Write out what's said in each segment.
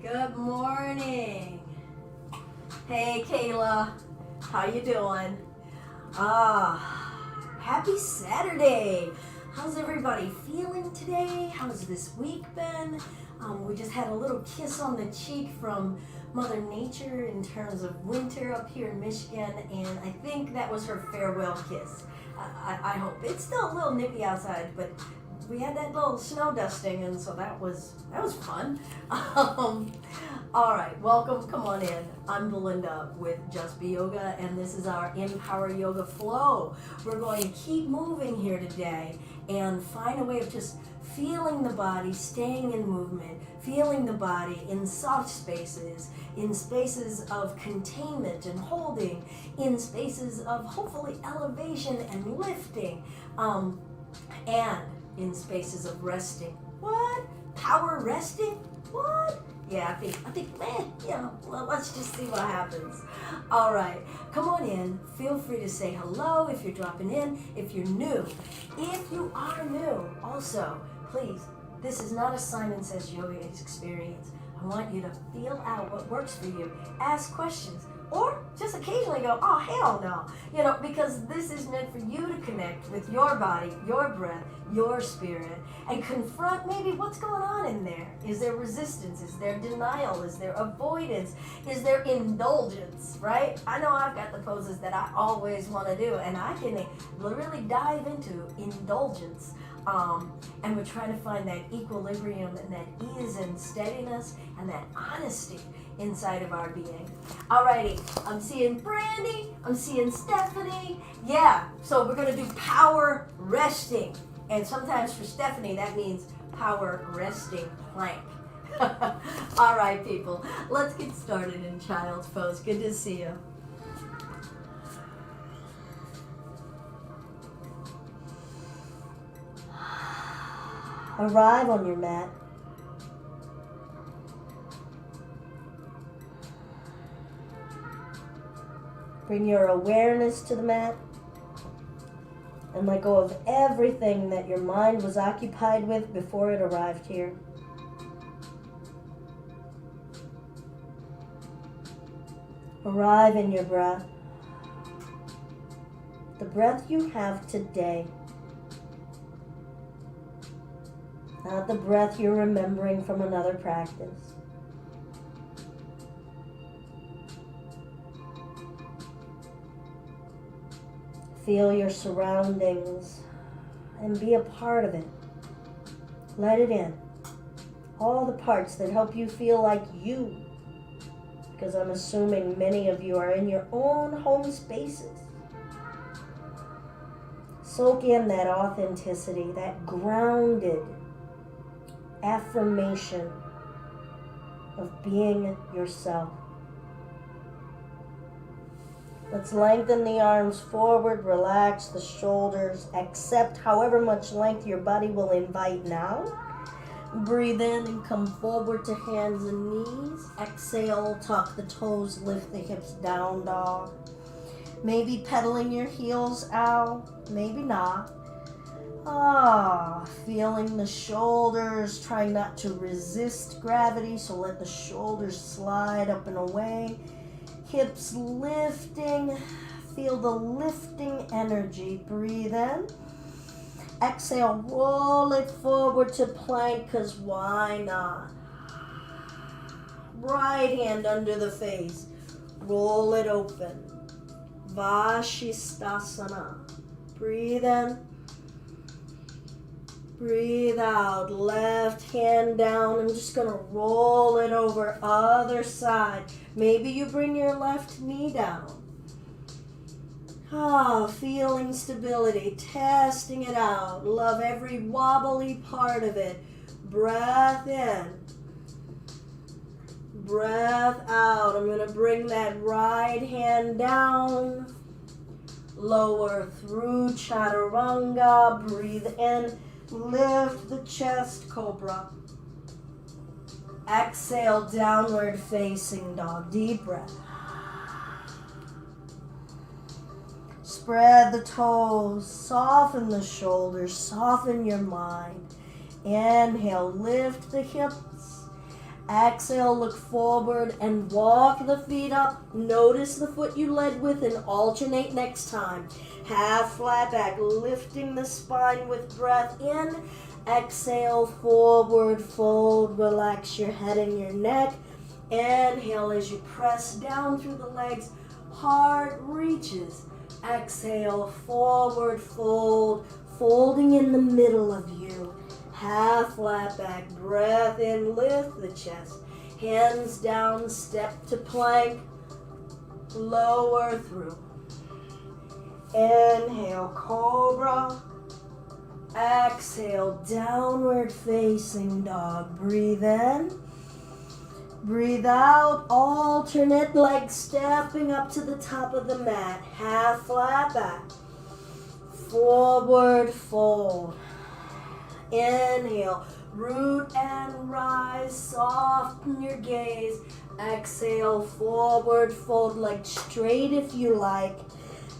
Good morning. Hey, Kayla. How you doing? Happy Saturday. How's everybody feeling today? How's this week been? We just had a little kiss on the cheek from Mother Nature in terms of winter up here in Michigan, and I think that was her farewell kiss. I hope. It's still a little nippy outside, but we had that little snow dusting, and so that was fun. All right, welcome. Come on in. I'm Belinda with Just Be Yoga, and this is our Empower Yoga Flow. We're going to keep moving here today and find a way of just feeling the body, staying in movement, feeling the body in soft spaces, in spaces of containment and holding, in spaces of hopefully elevation and lifting, and in spaces of resting. What? Power resting? What? Yeah, I think, man, well, let's just see what happens. All right, come on in. Feel free to say hello if you're dropping in, if you're new. If you are new, also, please, this is not a Simon Says Yoga experience. I want you to feel out what works for you. Ask questions. Or just occasionally go, oh, hell no. Because this is meant for you to connect with your body, your breath, your spirit, and confront maybe what's going on in there. Is there resistance? Is there denial? Is there avoidance? Is there indulgence, right? I know I've got the poses that I always want to do, and I can really dive into indulgence. And we're trying to find that equilibrium and that ease and steadiness and that honesty inside of our being. Alrighty, I'm seeing Brandy, I'm seeing Stephanie. Yeah, so we're going to do power resting. And sometimes for Stephanie, that means power resting plank. All right, people, let's get started in child's pose. Good to see you. Arrive on your mat. Bring your awareness to the mat and let go of everything that your mind was occupied with before it arrived here. Arrive in your breath. The breath you have today. Not the breath you're remembering from another practice. Feel your surroundings and be a part of it. Let it in. All the parts that help you feel like you. Because I'm assuming many of you are in your own home spaces. Soak in that authenticity, that grounded affirmation of being yourself. Let's lengthen the arms forward, relax the shoulders, accept however much length your body will invite now. Breathe in and come forward to hands and knees. Exhale, tuck the toes, lift the hips down, dog. Maybe pedaling your heels out, maybe not. Feeling the shoulders, trying not to resist gravity, so let the shoulders slide up and away. Hips lifting, feel the lifting energy. Breathe in. Exhale, roll it forward to plank, because why not? Right hand under the face, roll it open. Vashisthasana. Breathe in. Breathe out, left hand down. I'm just going to roll it over, other side. Maybe you bring your left knee down. Feeling stability, testing it out. Love every wobbly part of it. Breath in. Breath out. I'm going to bring that right hand down. Lower through chaturanga. Breathe in. Lift the chest, cobra. Exhale, downward facing dog. Deep breath. Spread the toes, soften the shoulders, soften your mind. Inhale, lift the hips. Exhale, look forward and walk the feet up. Notice the foot you led with and alternate next time. Half flat back, lifting the spine with breath in. Exhale, forward fold, relax your head and your neck. Inhale as you press down through the legs, heart reaches. Exhale, forward fold, folding in the middle of you. Half flat back, breath in, lift the chest. Hands down, step to plank, lower through. Inhale, cobra. Exhale, downward facing dog. Breathe in. Breathe out, alternate leg stepping up to the top of the mat. Half flat back. Forward fold. Inhale, root and rise, soften your gaze. Exhale, forward fold, leg straight if you like.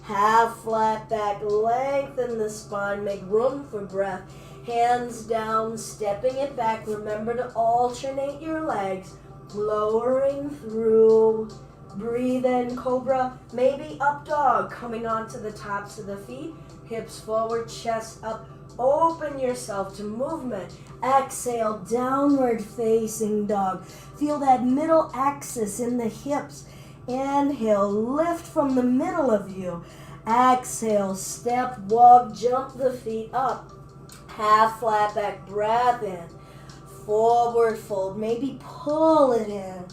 Half flat back, lengthen the spine, make room for breath. Hands down, stepping it back. Remember to alternate your legs. Lowering through. Breathe in, cobra. Maybe up dog, coming onto the tops of the feet. Hips forward, chest up. Open yourself to movement. Exhale, downward facing dog. Feel that middle axis in the hips. Inhale, lift from the middle of you. Exhale, step, walk, jump the feet up. Half flat back, breath in. Forward fold, maybe pull it in.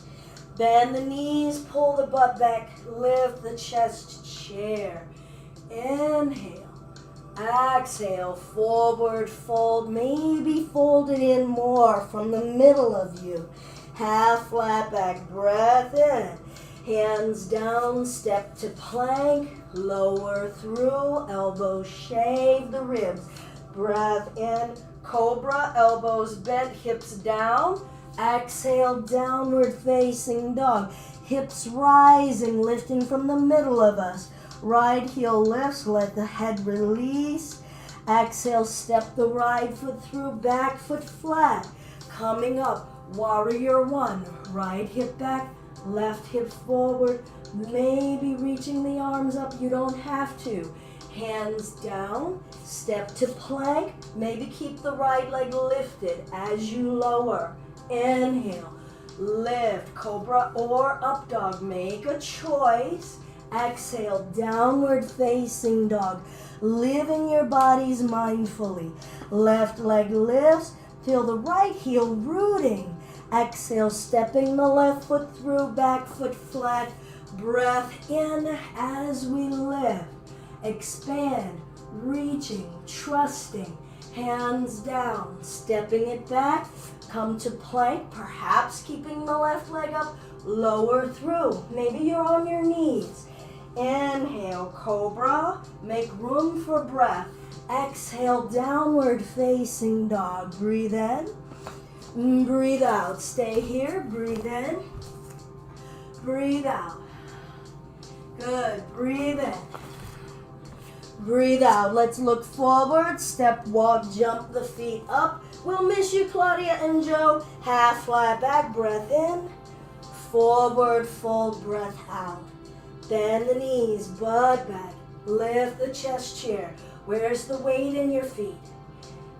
Bend the knees, pull the butt back, lift the chest, chair. Inhale. Exhale, forward fold, maybe fold it in more from the middle of you. Half flat back, breath in. Hands down, step to plank, lower through, elbows shave the ribs. Breath in, cobra, elbows bent, hips down. Exhale, downward facing dog. Hips rising, lifting from the middle of us. Right heel lifts, let the head release. Exhale, step the right foot through, back foot flat. Coming up, warrior one. Right hip back, left hip forward. Maybe reaching the arms up, you don't have to. Hands down, step to plank. Maybe keep the right leg lifted as you lower. Inhale, lift, cobra or up dog. Make a choice. Exhale, downward facing dog. Living your bodies mindfully. Left leg lifts. Feel the right heel rooting. Exhale, stepping the left foot through, back foot flat. Breath in as we lift. Expand, reaching, trusting. Hands down, stepping it back. Come to plank, perhaps keeping the left leg up. Lower through. Maybe you're on your knees. Inhale, cobra. Make room for breath. Exhale, downward facing dog. Breathe in. Breathe out. Stay here. Breathe in. Breathe out. Good. Breathe in. Breathe out. Let's look forward. Step, walk, jump the feet up. We'll miss you, Claudia and Joe. Half flat back. Breath in. Forward fold. Breath out. Bend the knees, butt back. Lift the chest chair. Where's the weight in your feet?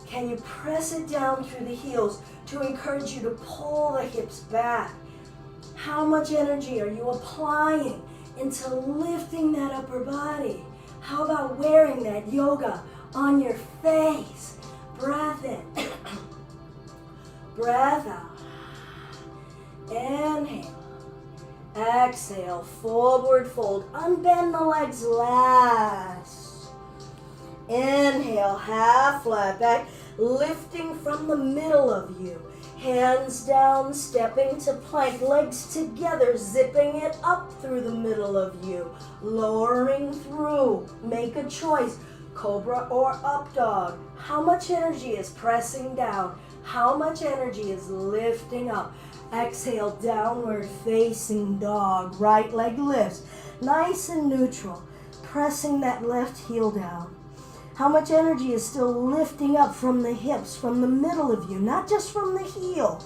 Can you press it down through the heels to encourage you to pull the hips back? How much energy are you applying into lifting that upper body? How about wearing that yoga on your face? Breath in. Breath out. Inhale. Exhale, forward fold. Unbend the legs last. Inhale, half flat back, lifting from the middle of you. Hands down, stepping to plank, legs together, zipping it up through the middle of you. Lowering through, make a choice, cobra or up dog. How much energy is pressing down? How much energy is lifting up? Exhale, downward facing dog. Right leg lifts, nice and neutral. Pressing that left heel down. How much energy is still lifting up from the hips, from the middle of you, not just from the heel.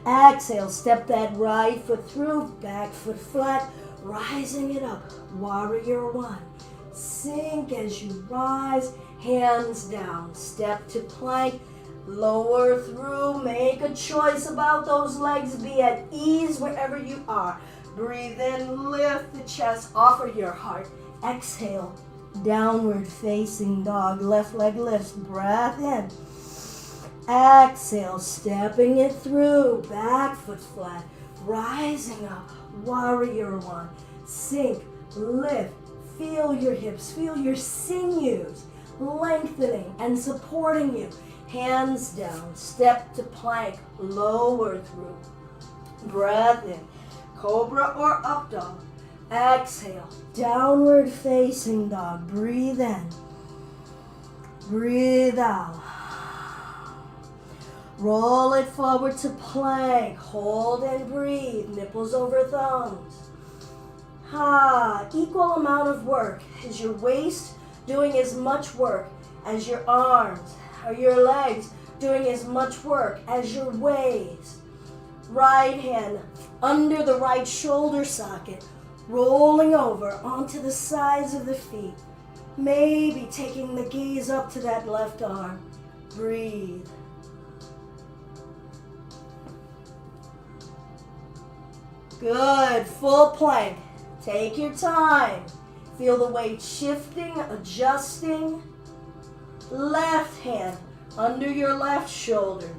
Exhale, step that right foot through, back foot flat, rising it up. Warrior one. Sink as you rise, hands down. Step to plank, lower through. Make a choice about those legs. Be at ease wherever you are. Breathe in, lift the chest, offer your heart. Exhale, downward facing dog. Left leg lifts, breath in. Exhale, stepping it through, back foot flat, rising up, warrior one. Sink, lift, feel your hips, feel your sinews lengthening and supporting you. Hands down, step to plank, lower through. Breath in, cobra or up dog. Exhale, downward facing dog. Breathe in, breathe out. Roll it forward to plank. Hold and breathe. Nipples over thumbs. Equal amount of work. Is your waist doing as much work as your arms? Are your legs doing as much work as your waist? Right hand under the right shoulder socket. Rolling over onto the sides of the feet. Maybe taking the gaze up to that left arm. Breathe. Good, full plank. Take your time. Feel the weight shifting, adjusting. Left hand under your left shoulder.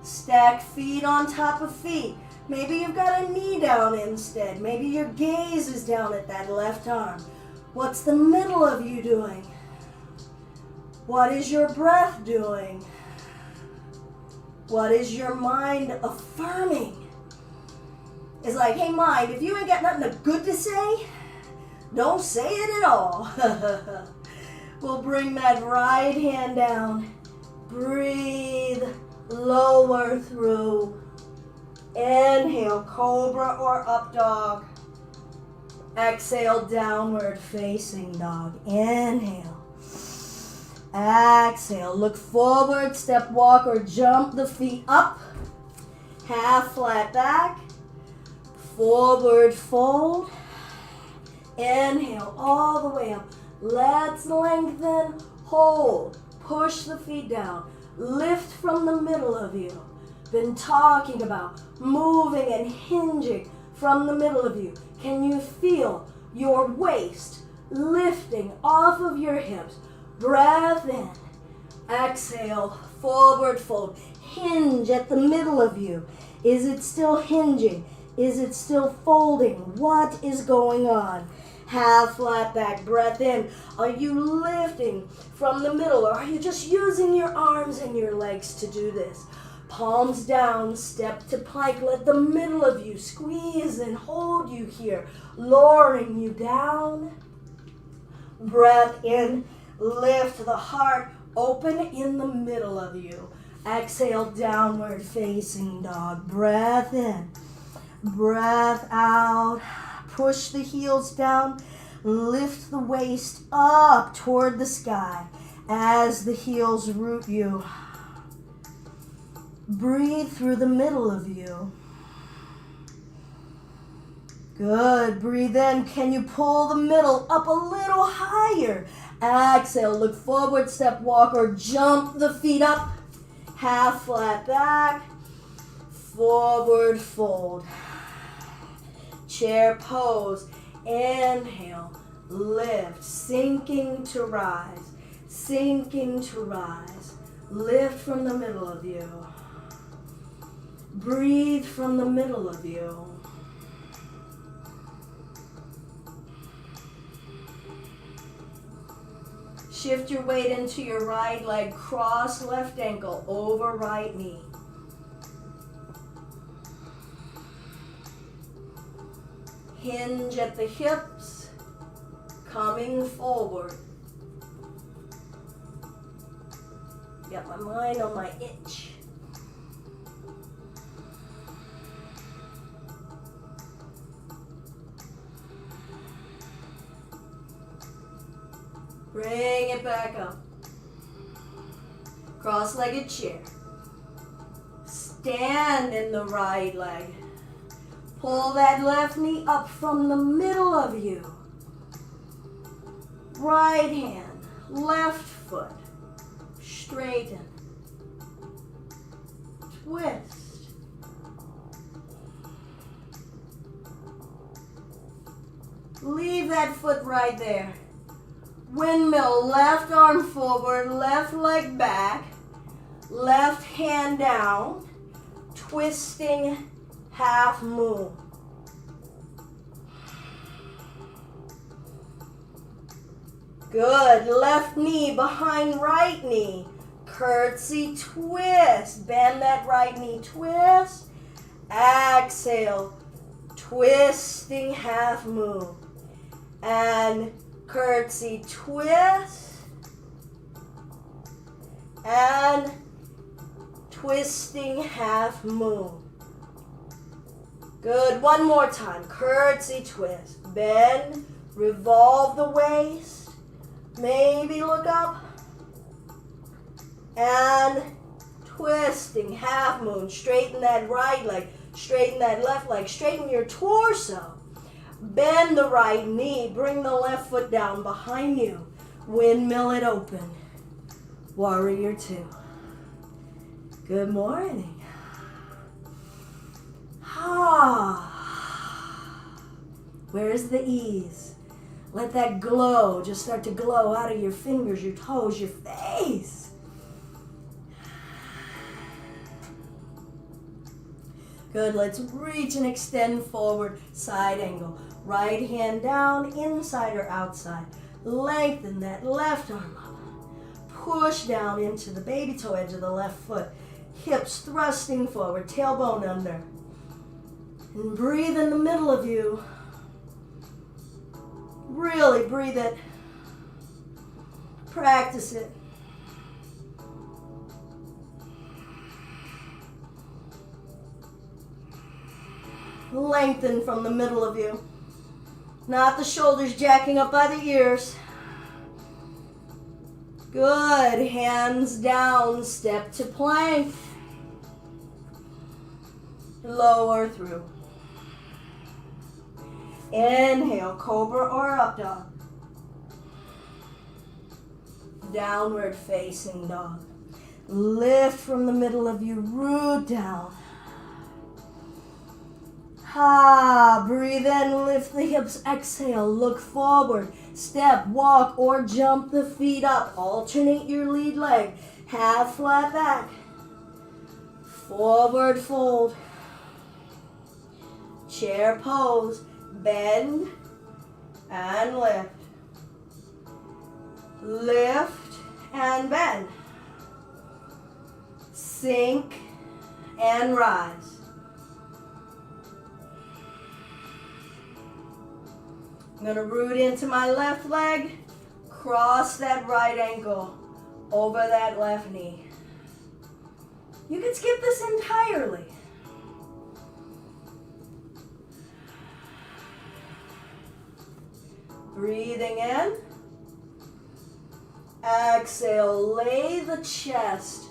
Stack feet on top of feet. Maybe you've got a knee down instead. Maybe your gaze is down at that left arm. What's the middle of you doing? What is your breath doing? What is your mind affirming? It's like, hey mind, if you ain't got nothing good to say, don't say it at all. We'll bring that right hand down. Breathe, lower through. Inhale, cobra or up dog. Exhale, downward facing dog. Inhale. Exhale, look forward, step, walk, or jump the feet up. Half flat back. Forward fold. Inhale all the way up. Let's lengthen. Hold. Push the feet down. Lift from the middle of you. Been talking about moving and hinging from the middle of you. Can you feel your waist lifting off of your hips? Breath in. Exhale. Forward fold. Hinge at the middle of you. Is it still hinging? Is it still folding? What is going on? Half flat back, breath in. Are you lifting from the middle, or are you just using your arms and your legs to do this? Palms down, step to plank. Let the middle of you squeeze and hold you here, lowering you down. Breath in, lift the heart, open in the middle of you. Exhale, downward facing dog. Breath in. Breath out. Push the heels down. Lift the waist up toward the sky as the heels root you. Breathe through the middle of you. Good. Breathe in. Can you pull the middle up a little higher? Exhale. Look forward, step, walk, or jump the feet up. Half flat back. Forward fold. Chair pose. Inhale. Lift. Sinking to rise. Sinking to rise. Lift from the middle of you. Breathe from the middle of you. Shift your weight into your right leg. Cross left ankle over right knee. Hinge at the hips, coming forward. Got my mind on my itch. Bring it back up. Cross-legged chair. Stand in the right leg. Pull that left knee up from the middle of you. Right hand, left foot, straighten. Twist. Leave that foot right there. Windmill, left arm forward, left leg back, left hand down, twisting half moon. Good. Left knee behind right knee. Curtsy twist. Bend that right knee, twist. Exhale. Twisting half moon. And curtsy twist. And twisting half moon. Good. One more time. Curtsy twist. Bend. Revolve the waist. Maybe look up. And twisting half moon. Straighten that right leg. Straighten that left leg. Straighten your torso. Bend the right knee. Bring the left foot down behind you. Windmill it open. Warrior two. Good morning. Where's the ease? Let that glow just start to glow out of your fingers, your toes, your face. Good, let's reach and extend forward, side angle. Right hand down, inside or outside. Lengthen that left arm up. Push down into the baby toe edge of the left foot. Hips thrusting forward, tailbone under. And breathe in the middle of you. Really breathe it. Practice it. Lengthen from the middle of you. Not the shoulders jacking up by the ears. Good. Hands down. Step to plank. Lower through. Inhale, cobra or up dog. Downward facing dog. Lift from the middle of you, root down. Breathe in, lift the hips, exhale, look forward. Step, walk, or jump the feet up. Alternate your lead leg. Half flat back. Forward fold. Chair pose. Bend and lift. Lift and bend. Sink and rise. I'm going to root into my left leg. Cross that right ankle over that left knee. You can skip this entirely. Breathing in. Exhale, lay the chest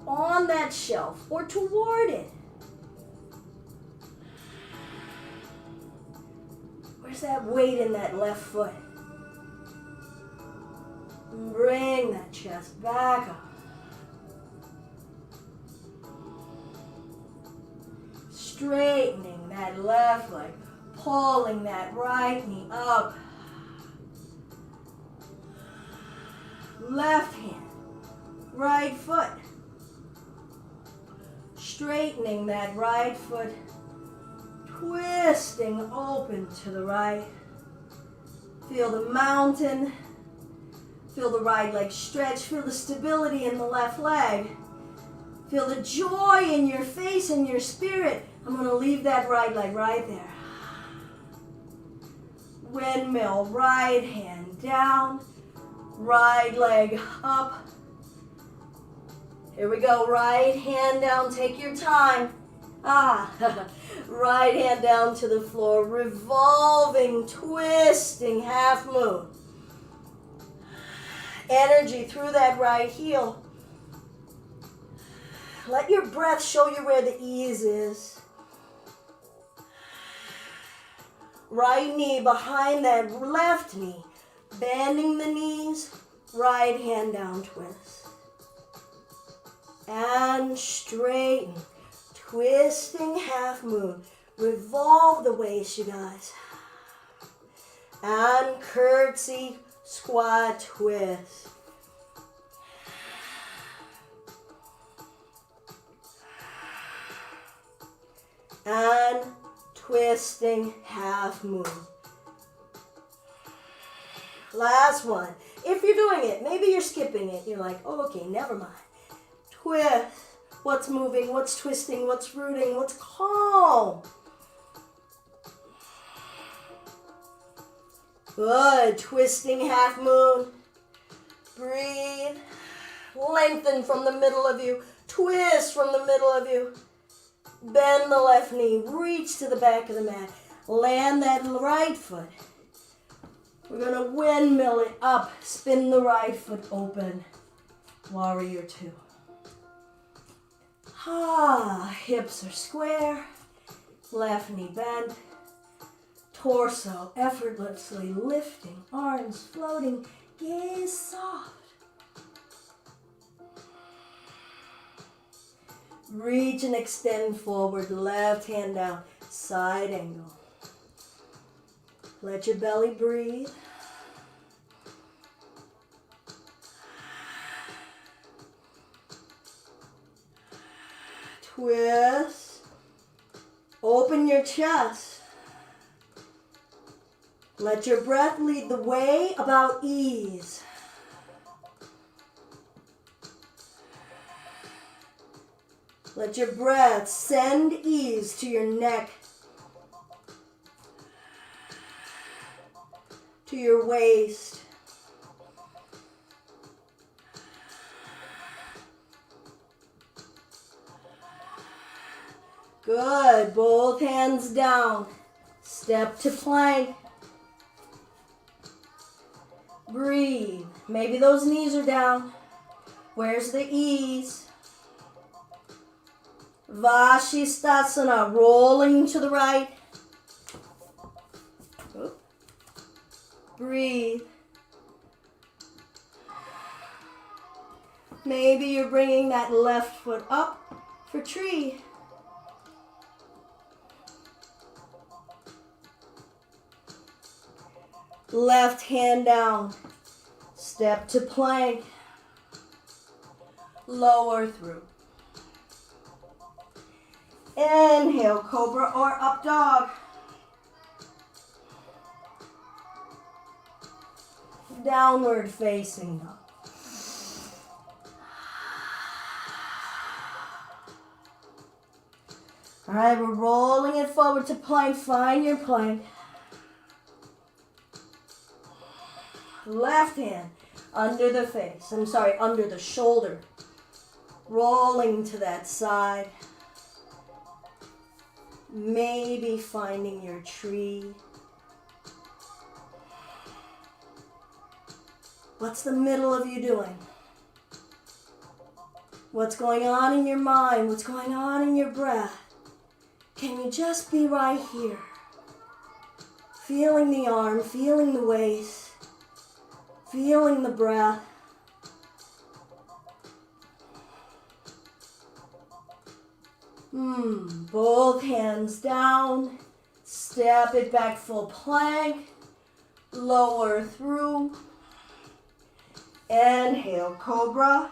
on that shelf or toward it. Where's that weight in that left foot? Bring that chest back up. Straightening that left leg, pulling that right knee up. Left hand, right foot. Straightening that right foot, twisting open to the right. Feel the mountain. Feel the right leg stretch. Feel the stability in the left leg. Feel the joy in your face and your spirit. I'm going to leave that right leg right there. Windmill, right hand down. Right leg up. Here we go. Right hand down. Take your time. Right hand down to the floor. Revolving, twisting, half moon. Energy through that right heel. Let your breath show you where the ease is. Right knee behind that left knee. Bending the knees, right hand down, twist. And straighten. Twisting half moon. Revolve the waist, you guys. And curtsy, squat, twist. And twisting half moon. Last one. If you're doing it, maybe you're skipping it. You're like, oh, okay, never mind. Twist. What's moving? What's twisting? What's rooting? What's calm? Good. Twisting half moon. Breathe. Lengthen from the middle of you. Twist from the middle of you. Bend the left knee. Reach to the back of the mat. Land that right foot. We're going to windmill it up. Spin the right foot open. Warrior two. Hips are square. Left knee bent. Torso effortlessly lifting. Arms floating. Gaze soft. Reach and extend forward. Left hand down. Side angle. Let your belly breathe. Twist. Open your chest. Let your breath lead the way about ease. Let your breath send ease to your neck, to your waist. Good. Both hands down. Step to plank. Breathe. Maybe those knees are down. Where's the ease? Vashisthasana, rolling to the right. Breathe. Maybe you're bringing that left foot up for tree. Left hand down. Step to plank. Lower through. Inhale, cobra or up dog. Downward facing dog. All right, we're rolling it forward to plank. Find your plank. Left hand under the face. Under the shoulder. Rolling to that side. Maybe finding your tree. What's the middle of you doing? What's going on in your mind? What's going on in your breath? Can you just be right here? Feeling the arm, feeling the waist, feeling the breath. Both hands down. Step it back, full plank. Lower through. Inhale, cobra.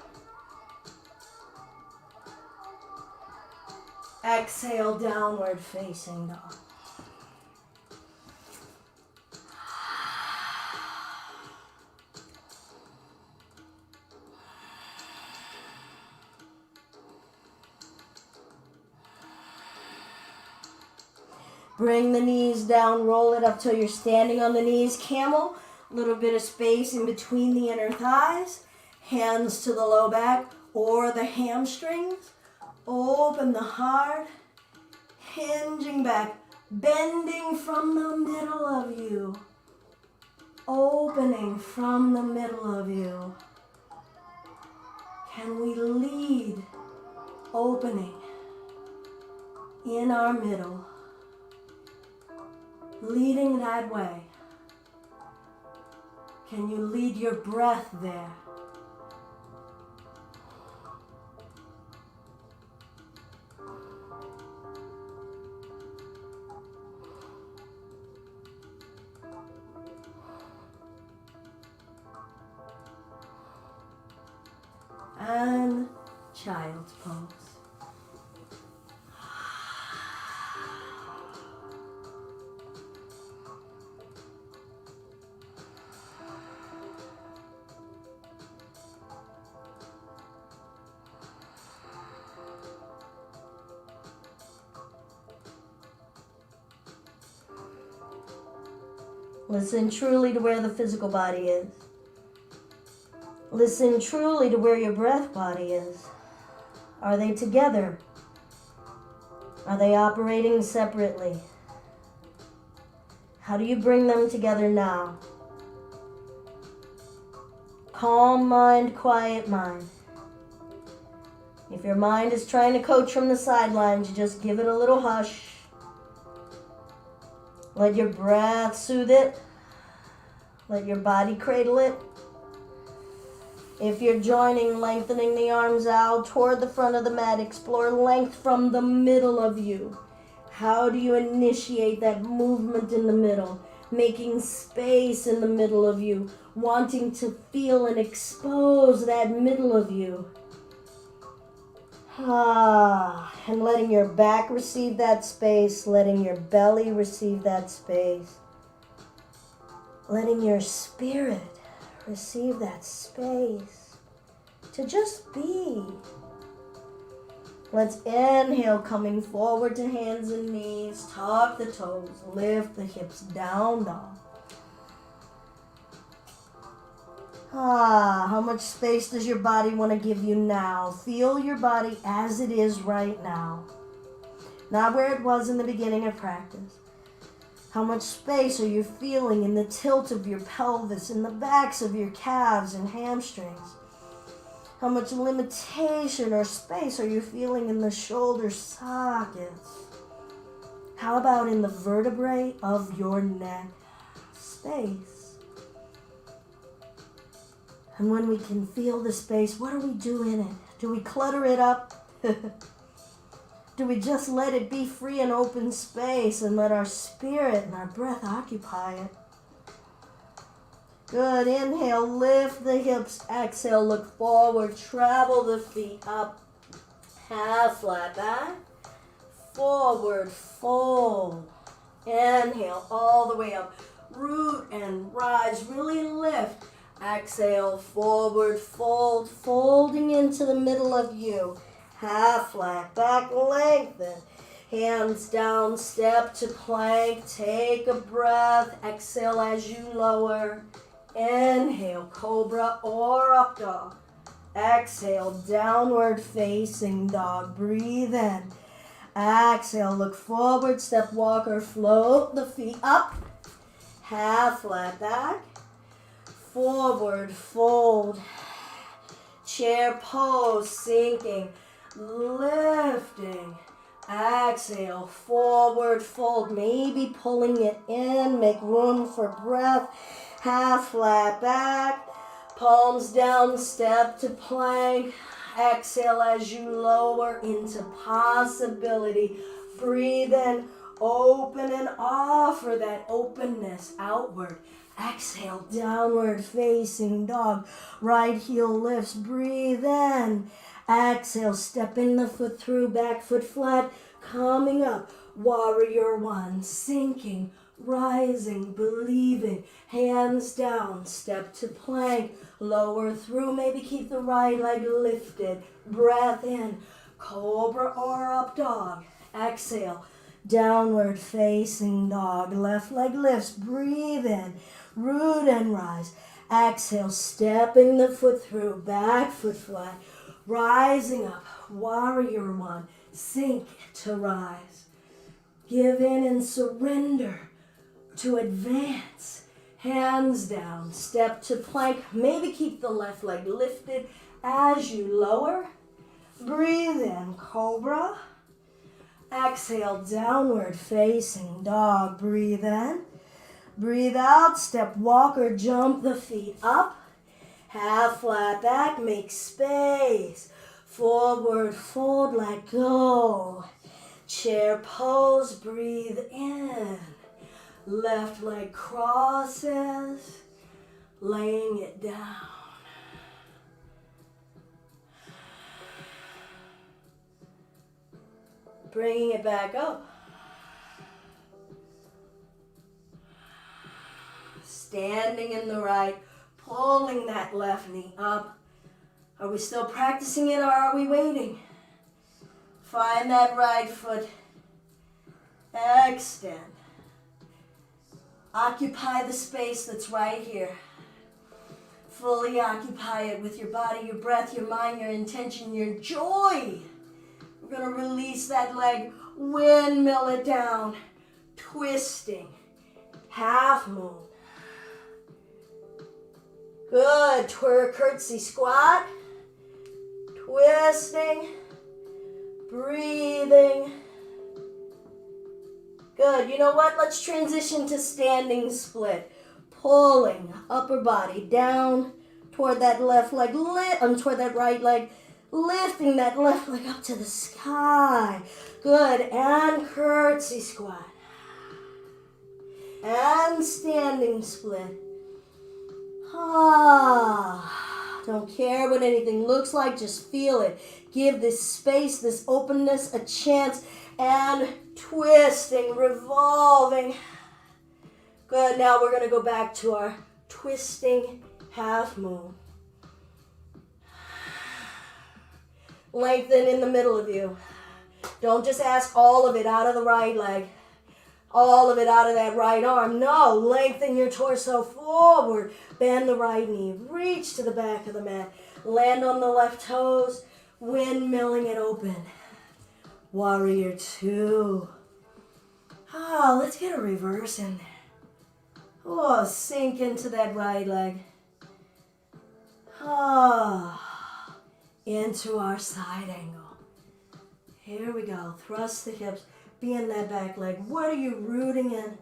Exhale, downward facing dog. Bring the knees down, roll it up till you're standing on the knees. Camel, a little bit of space in between the inner thighs. Hands to the low back or the hamstrings. Open the heart, hinging back, bending from the middle of you. Opening from the middle of you. Can we lead Opening in our middle, leading that way. Can you lead your breath there? And child's pose. Listen truly to where the physical body is. Listen truly to where your breath body is. Are they together? Are they operating separately? How do you bring them together now? Calm mind, quiet mind. If your mind is trying to coach from the sidelines, you just give it a little hush. Let your breath soothe it. Let your body cradle it. If you're joining, lengthening the arms out toward the front of the mat, explore length from the middle of you. How do you initiate that movement in the middle? Making space in the middle of you, wanting to feel and expose that middle of you. And letting your back receive that space, letting your belly receive that space, letting your spirit receive that space to just be. Let's inhale, coming forward to hands and knees, tuck the toes, lift the hips, down dog. How much space does your body want to give you now? Feel your body as it is right now. Not where it was in the beginning of practice. How much space are you feeling in the tilt of your pelvis, in the backs of your calves and hamstrings? How much limitation or space are you feeling in the shoulder sockets? How about in the vertebrae of your neck? Space. And when we can feel the space, what do we do in it? Do we clutter it up? Do we just let it be free and open space and let our spirit and our breath occupy it? Good. Inhale, lift the hips. Exhale, look forward. Travel the feet up. Half flat back. Forward, fold. Inhale, all the way up. Root and rise. Really lift. Exhale, forward, fold. Folding into the middle of you. Half flat back, lengthen. Hands down, step to plank. Take a breath. Exhale as you lower. Inhale, cobra or up dog. Exhale, downward facing dog. Breathe in. Exhale, look forward, step walker, float the feet up. Half flat back. Forward, fold. Chair pose, sinking, lifting. Exhale, forward fold, maybe pulling it in, make room for breath. Half flat back, palms down, step to plank. Exhale as you lower into possibility. Breathe in, open and offer that openness outward. Exhale, downward facing dog. Right heel lifts, breathe in. Exhale, stepping the foot through, back foot flat, coming up. Warrior one, sinking, rising, believing. Hands down, step to plank. Lower through, maybe keep the right leg lifted. Breath in, cobra or up dog. Exhale, downward facing dog. Left leg lifts, breathe in. Root and rise. Exhale, stepping the foot through, back foot flat. Rising up, warrior one, sink to rise. Give in and surrender to advance. Hands down, step to plank. Maybe keep the left leg lifted as you lower. Breathe in, cobra. Exhale, downward facing dog. Breathe in. Breathe out, step, walk, or jump the feet up. Half flat back, make space. Forward fold, let go. Chair pose, breathe in. Left leg crosses, laying it down. Bringing it back up. Standing in the right, pulling that left knee up. Are we still practicing it or are we waiting? Find that right foot. Extend. Occupy the space that's right here. Fully occupy it with your body, your breath, your mind, your intention, your joy. We're going to release that leg, windmill it down, twisting, half moon. Good, curtsy squat, twisting, breathing. Good, you know what? Let's transition to standing split. Pulling upper body down toward that left leg, toward that right leg, lifting that left leg up to the sky. Good, and curtsy squat. And standing split. Don't care what anything looks like, just feel it. Give this space, this openness a chance. And twisting, revolving. Good, now we're going to go back to our twisting half moon. Lengthen in the middle of you. Don't just ask all of it out of the right leg. All of it out of that right arm. No, lengthen your torso forward. Bend the right knee. Reach to the back of the mat. Land on the left toes. Windmilling it open. Warrior two. Let's get a reverse in there. Sink into that right leg. Into our side angle. Here we go. Thrust the hips. Be in that back leg. What are you rooting in?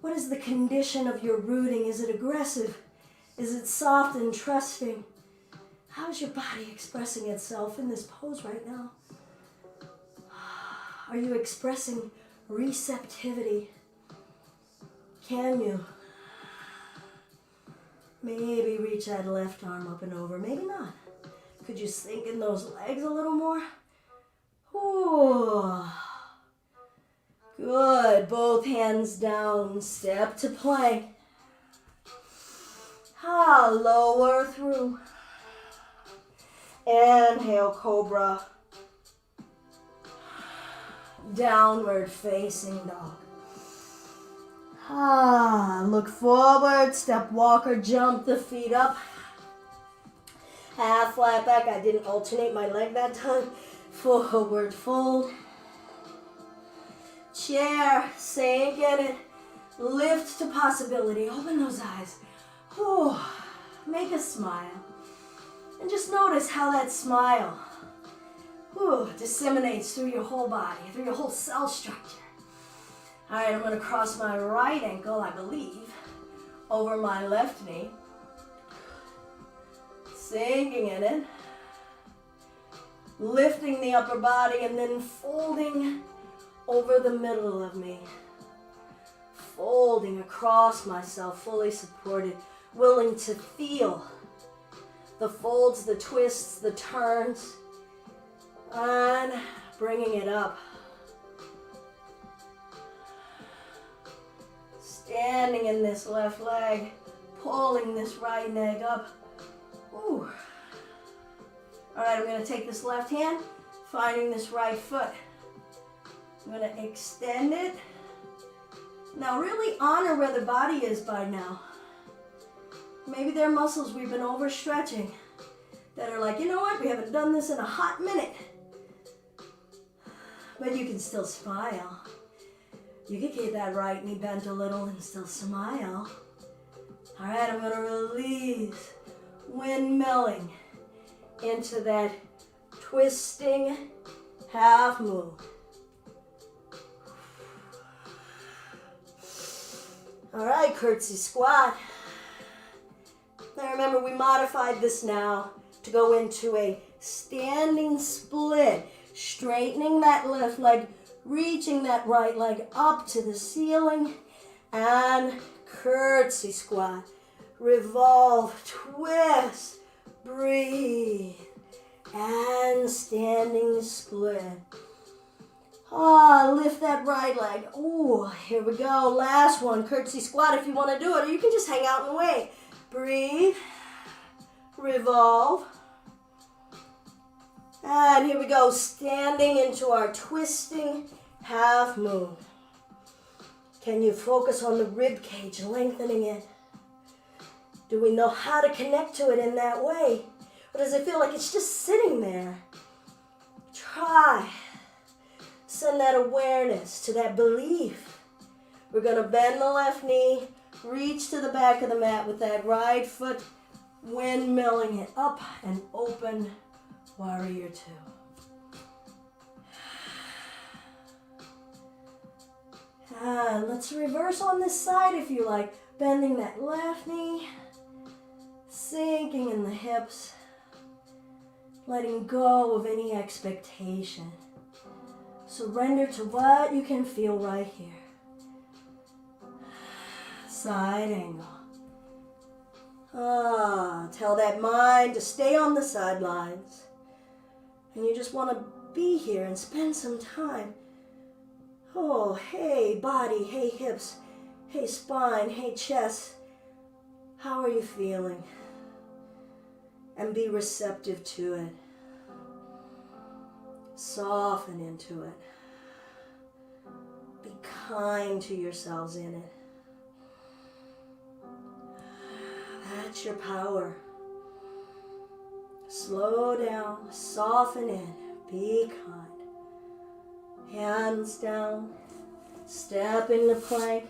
What is the condition of your rooting? Is it aggressive? Is it soft and trusting? How is your body expressing itself in this pose right now? Are you expressing receptivity? Can you? Maybe reach that left arm up and over. Maybe not. Could you sink in those legs a little more? Ooh. Good. Both hands down. Step to plank. Lower through. Inhale, cobra. Downward facing dog. Look forward, step, walk, or jump the feet up. Half flat back. I didn't alternate my leg that time. Forward fold. Chair, sink in it. Lift to possibility. Open those eyes. Make a smile. And just notice how that smile disseminates through your whole body, through your whole cell structure. All right, I'm going to cross my right ankle, I believe, over my left knee. Sinking in it. Lifting the upper body and then folding over the middle of me. Folding across myself, fully supported, willing to feel the folds, the twists, the turns, and bringing it up. Standing in this left leg, pulling this right leg up. All right, I'm going to take this left hand, finding this right foot. I'm going to extend it. Now really honor where the body is by now. Maybe there are muscles we've been overstretching that are like, you know what, we haven't done this in a hot minute. But you can still smile. You can get that right knee bent a little and still smile. All right, I'm going to release, windmilling into that twisting half moon. All right, curtsy squat. Now remember, we modified this now to go into a standing split, straightening that left leg, reaching that right leg up to the ceiling, and curtsy squat. Revolve, twist, breathe, and standing split. Lift that right leg. Ooh, here we go. Last one, curtsy squat if you want to do it, or you can just hang out and wait. Breathe, revolve, and here we go, standing into our twisting half moon. Can you focus on the rib cage, lengthening it? Do we know how to connect to it in that way? Or does it feel like it's just sitting there? Try. Send that awareness to that belief. We're going to bend the left knee, reach to the back of the mat with that right foot, windmilling it up and open, warrior two. And let's reverse on this side if you like. Bending that left knee, sinking in the hips, letting go of any expectation. Surrender to what you can feel right here. Side angle. Tell that mind to stay on the sidelines. And you just want to be here and spend some time. Oh, hey body, hey hips, hey spine, hey chest. How are you feeling? And be receptive to it. Soften into it. Be kind to yourselves in it. That's your power. Slow down, soften in, be kind. Hands down, step into plank.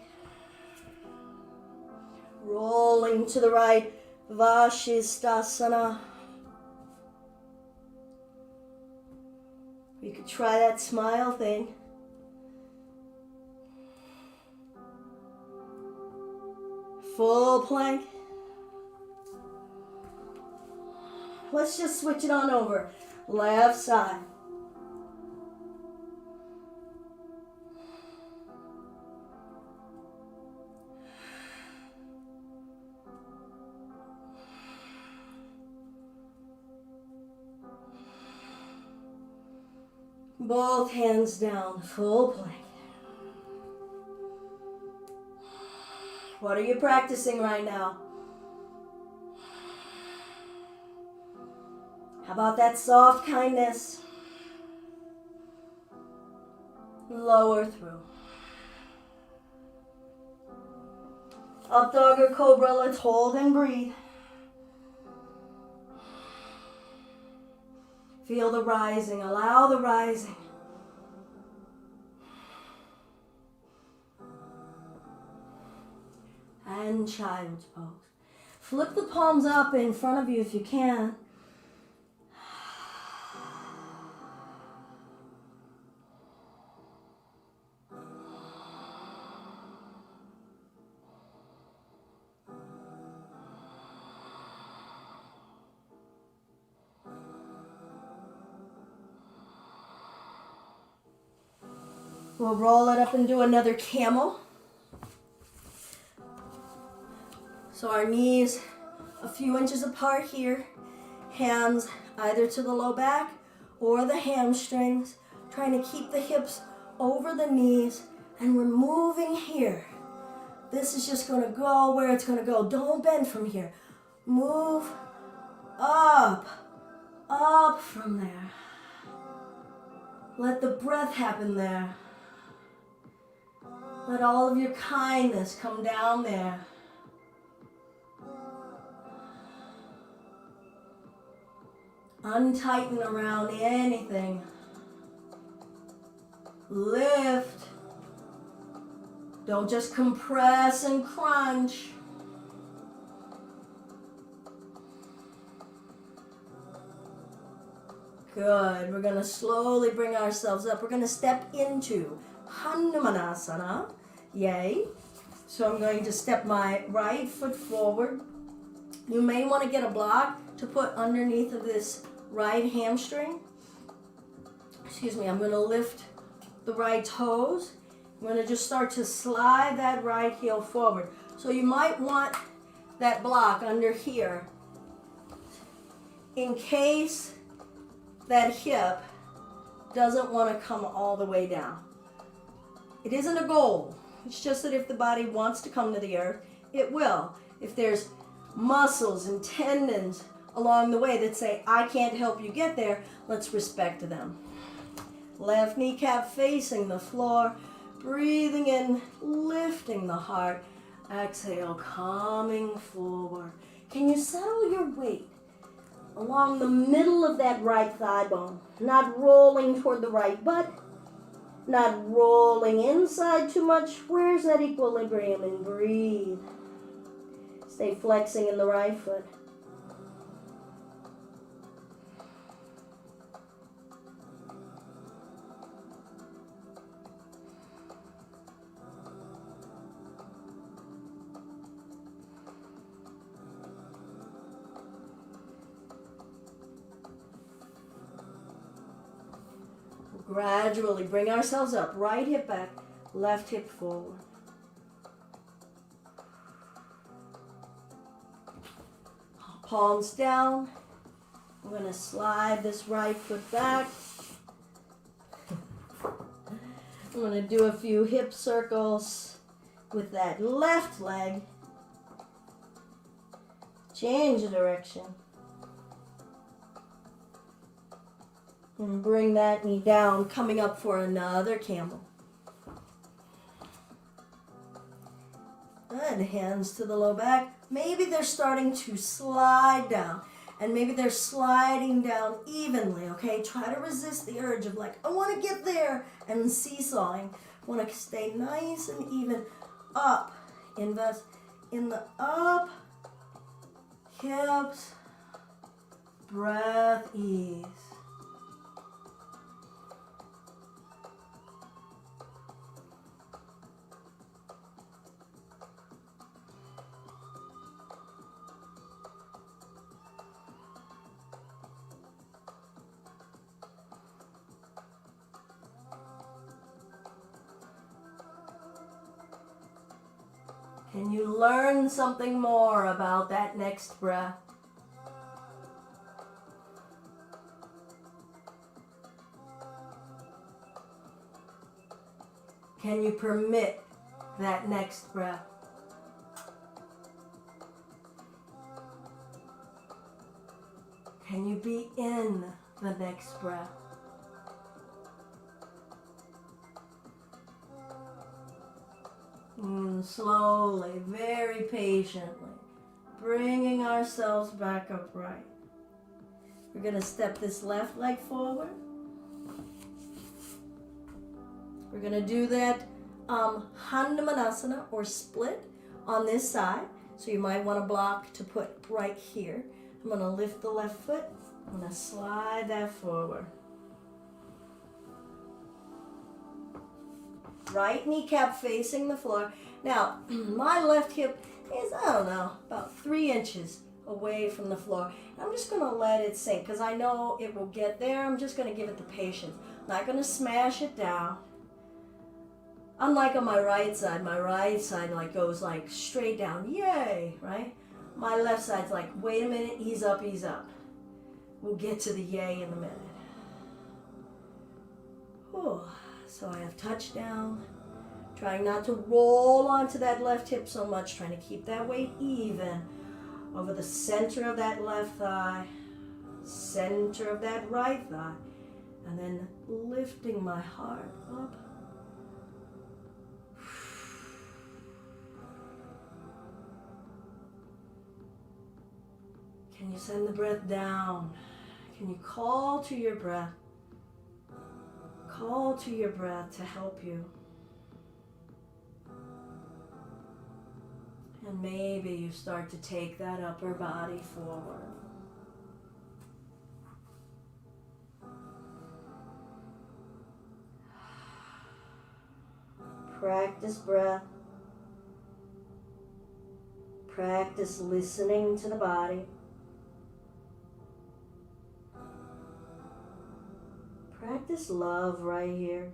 Rolling to the right, Vashisthasana. You could try that smile thing. Full plank. Let's just switch it on over. Left side. Both hands down, full plank. What are you practicing right now? How about that soft kindness? Lower through. Up dog or cobra, let's hold and breathe. Feel the rising, allow the rising. And child's pose. Flip the palms up in front of you if you can. We'll roll it up and do another camel. So our knees a few inches apart here. Hands either to the low back or the hamstrings. Trying to keep the hips over the knees. And we're moving here. This is just going to go where it's going to go. Don't bend from here. Move up. Up from there. Let the breath happen there. Let all of your kindness come down there. Untighten around anything. Lift. Don't just compress and crunch. Good. We're going to slowly bring ourselves up. We're going to step into Hanumanasana. Yay. So I'm going to step my right foot forward. You may want to get a block to put underneath of this right hamstring. Excuse me. I'm going to lift the right toes. I'm going to just start to slide that right heel forward. So you might want that block under here in case that hip doesn't want to come all the way down. It isn't a goal. It's just that if the body wants to come to the earth, it will. If there's muscles and tendons along the way that say, I can't help you get there, let's respect them. Left kneecap facing the floor, breathing in, lifting the heart. Exhale, coming forward. Can you settle your weight along the middle of that right thigh bone? Not rolling toward the right butt, not rolling inside too much. Where's that equilibrium? And breathe. Stay flexing in the right foot. Gradually bring ourselves up. Right hip back, left hip forward. Palms down. I'm going to slide this right foot back. I'm going to do a few hip circles with that left leg. Change the direction. And bring that knee down, coming up for another camel. Good, hands to the low back. Maybe they're starting to slide down. And maybe they're sliding down evenly, okay? Try to resist the urge of like, I want to get there, and seesawing. Want to stay nice and even up. Invest in the up, hips, breath, ease. Can you learn something more about that next breath? Can you permit that next breath? Can you be in the next breath? Slowly, very patiently, bringing ourselves back upright. We're going to step this left leg forward. We're going to do that Hanumanasana or split on this side. So you might want a block to put right here. I'm going to lift the left foot. I'm going to slide that forward. Right kneecap facing the floor. Now, my left hip is, I don't know, about 3 inches away from the floor. I'm just going to let it sink because I know it will get there. I'm just going to give it the patience. I'm not going to smash it down. Unlike on my right side like goes like straight down. Yay, right? My left side's like, wait a minute, ease up, ease up. We'll get to the yay in a minute. Whew. So I have touchdown. Trying not to roll onto that left hip so much. Trying to keep that weight even over the center of that left thigh, center of that right thigh, and then lifting my heart up. Can you send the breath down? Can you call to your breath? Call to your breath to help you. And maybe you start to take that upper body forward. Practice breath. Practice listening to the body. Practice love right here.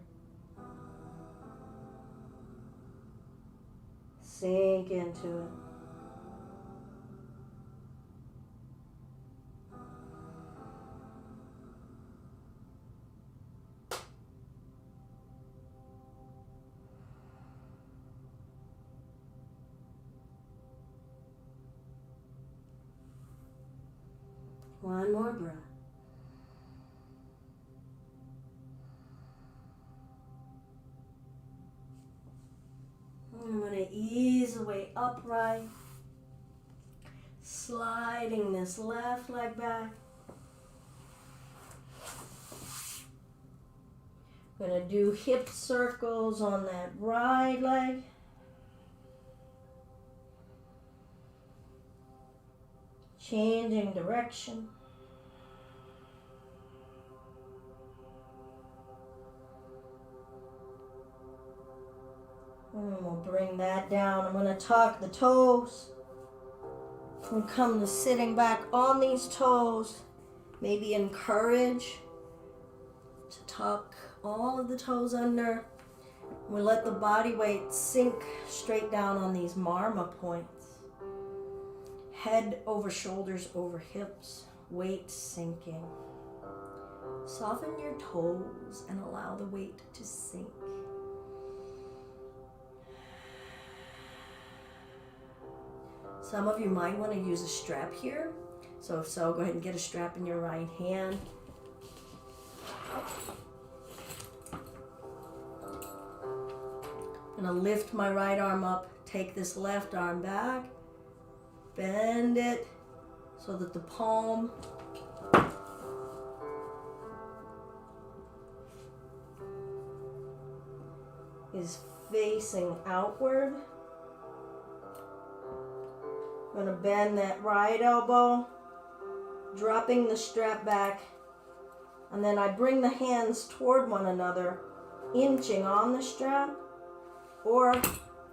Sink into it. One more breath. I'm going to ease away upright, sliding this left leg back. I'm going to do hip circles on that right leg. Changing direction. And we'll bring that down. I'm going to tuck the toes. And come to sitting back on these toes. Maybe encourage to tuck all of the toes under. We let the body weight sink straight down on these marma points. Head over shoulders over hips. Weight sinking. Soften your toes and allow the weight to sink. Some of you might want to use a strap here. So if so, go ahead and get a strap in your right hand. I'm going to lift my right arm up, take this left arm back, bend it so that the palm is facing outward. I'm going to bend that right elbow, dropping the strap back, and then I bring the hands toward one another, inching on the strap, or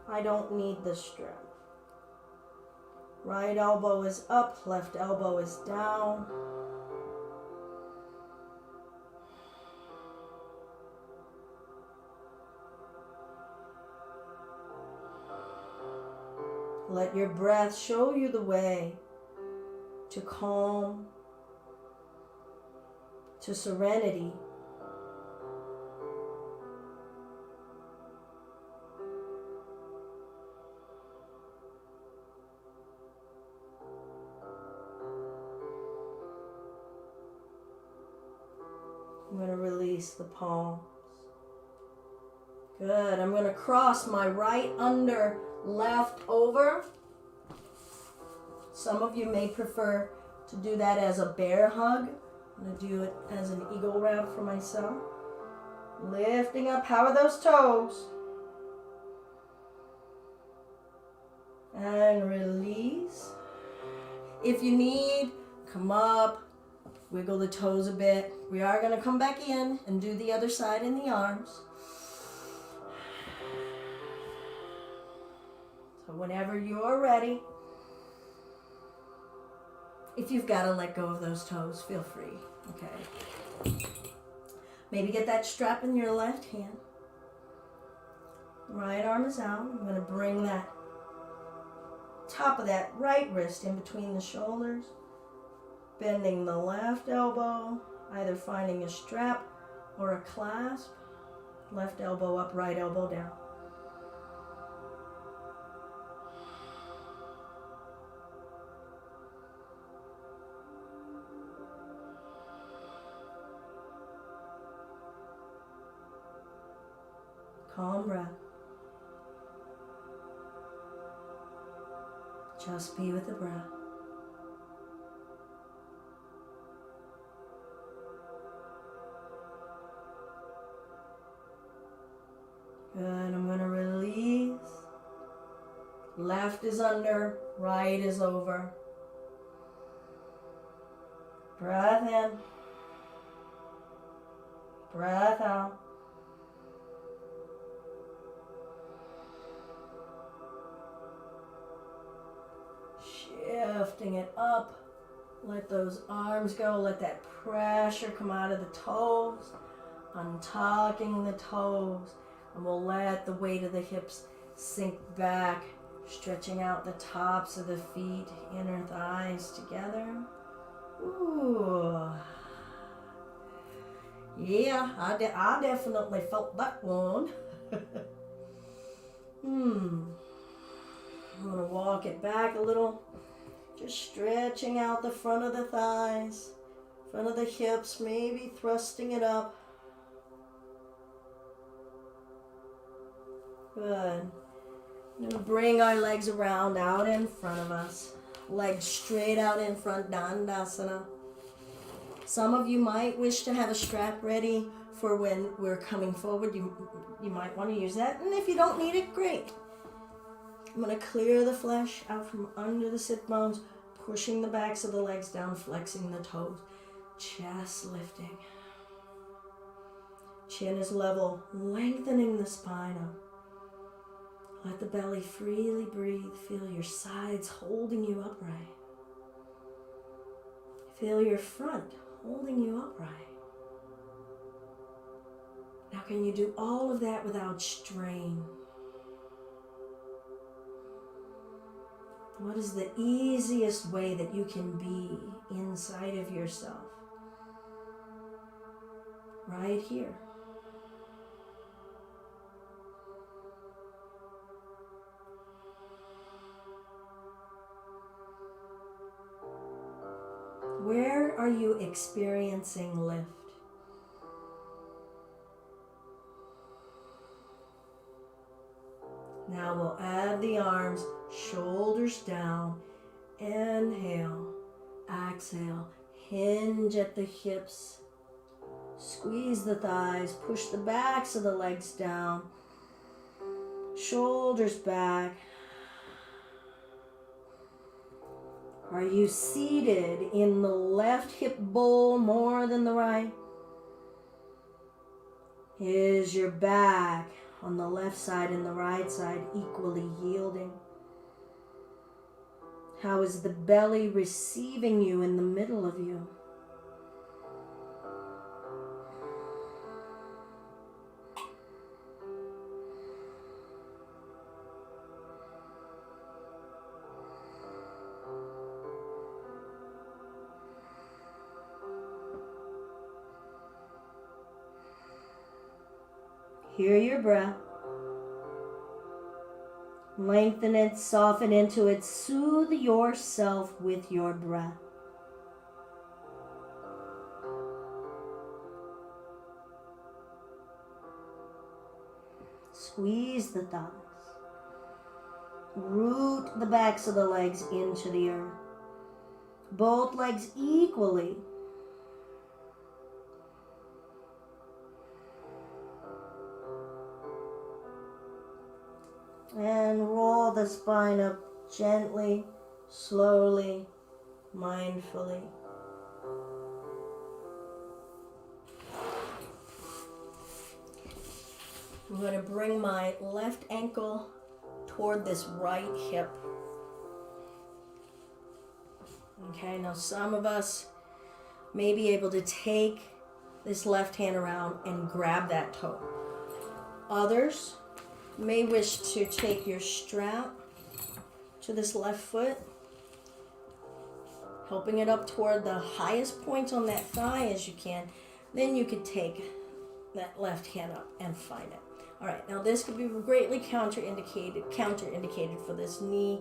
I don't need the strap. Right elbow is up, left elbow is down. Let your breath show you the way to calm, to serenity. I'm going to release the palms. Good. I'm going to cross my right under, left over. Some of you may prefer to do that as a bear hug. I'm going to do it as an eagle wrap for myself. Lifting up. How are those toes? And release. If you need, come up, wiggle the toes a bit. We are going to come back in and do the other side in the arms. So whenever you're ready, if you've got to let go of those toes, feel free, okay? Maybe get that strap in your left hand. Right arm is out. I'm going to bring that top of that right wrist in between the shoulders. Bending the left elbow, either finding a strap or a clasp. Left elbow up, right elbow down. Calm breath. Just be with the breath. Good, I'm going to release. Left is under, right is over. Breath in. Breath out. lifting it up. Let those arms go. Let that pressure come out of the toes. Untucking the toes. And we'll let the weight of the hips sink back. Stretching out the tops of the feet, inner thighs together. Ooh. Yeah, I definitely felt that one. I'm going to walk it back a little. Just stretching out the front of the thighs, front of the hips, maybe thrusting it up. Good. We're going to bring our legs around out in front of us. Legs straight out in front, Dandasana. Some of you might wish to have a strap ready for when we're coming forward. You might want to use that. And if you don't need it, great. I'm going to clear the flesh out from under the sit bones, pushing the backs of the legs down, flexing the toes. Chest lifting. Chin is level, lengthening the spine up. Let the belly freely breathe. Feel your sides holding you upright. Feel your front holding you upright. Now can you do all of that without strain? What is the easiest way that you can be inside of yourself? Right here. Where are you experiencing lift? Now we'll add the arms, shoulders down. Inhale, exhale, hinge at the hips. Squeeze the thighs, push the backs of the legs down. Shoulders back. Are you seated in the left hip bowl more than the right? Is your back on the left side and the right side equally yielding? How is the belly receiving you in the middle of you? Hear your breath. Lengthen it, soften into it, soothe yourself with your breath. Squeeze the thighs. Root the backs of the legs into the earth. Both legs equally. And roll the spine up gently, slowly, mindfully. I'm going to bring my left ankle toward this right hip. Okay, now some of us may be able to take this left hand around and grab that toe. Others may wish to take your strap to this left foot, helping it up toward the highest point on that thigh as you can. Then you could take that left hand up and find it. All right, now this could be greatly counterindicated for this knee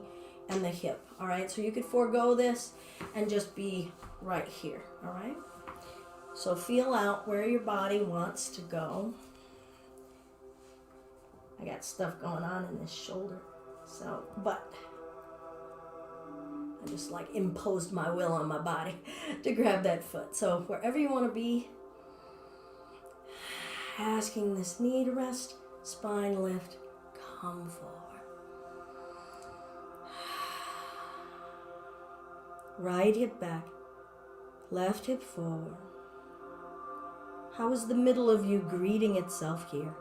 and the hip. All right, so you could forego this and just be right here. All right, so feel out where your body wants to go. I got stuff going on in this shoulder, but I just like imposed my will on my body to grab that foot. So wherever you want to be, asking this knee to rest, spine lift, come forward. Right hip back, left hip forward. How is the middle of you greeting itself here?